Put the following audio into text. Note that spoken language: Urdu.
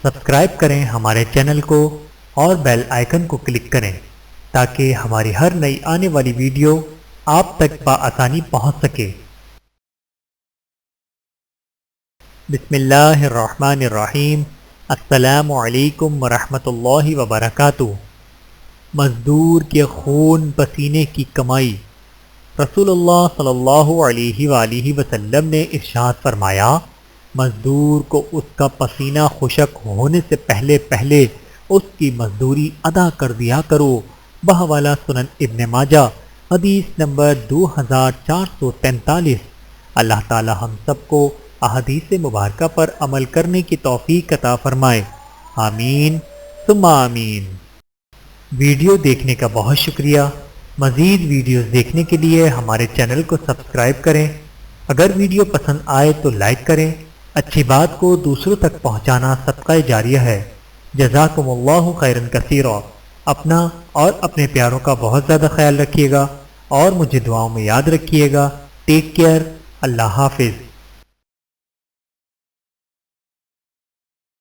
سبسکرائب کریں ہمارے چینل کو اور بیل آئیکن کو کلک کریں تاکہ ہماری ہر نئی آنے والی ویڈیو آپ تک بآسانی پہنچ سکے۔ بسم اللہ الرحمن الرحیم۔ السلام علیکم ورحمۃ اللہ وبرکاتہ۔ مزدور کے خون پسینے کی کمائی۔ رسول اللہ صلی اللہ علیہ وآلہ وسلم نے ارشاد فرمایا، مزدور کو اس کا پسینہ خشک ہونے سے پہلے پہلے اس کی مزدوری ادا کر دیا کرو۔ بحوالہ سنن ابن ماجہ، حدیث نمبر 2443۔ اللہ تعالی ہم سب کو احادیث مبارکہ پر عمل کرنے کی توفیق عطا فرمائے، آمین ثم آمین۔ ویڈیو دیکھنے کا بہت شکریہ۔ مزید ویڈیوز دیکھنے کے لیے ہمارے چینل کو سبسکرائب کریں۔ اگر ویڈیو پسند آئے تو لائک کریں۔ اچھی بات کو دوسروں تک پہنچانا صدقہ جاریہ ہے۔ جزاکم اللہ خیرا کثیرا۔ اپنا اور اپنے پیاروں کا بہت زیادہ خیال رکھیے گا اور مجھے دعاؤں میں یاد رکھیے گا۔ Take care. اللہ حافظ۔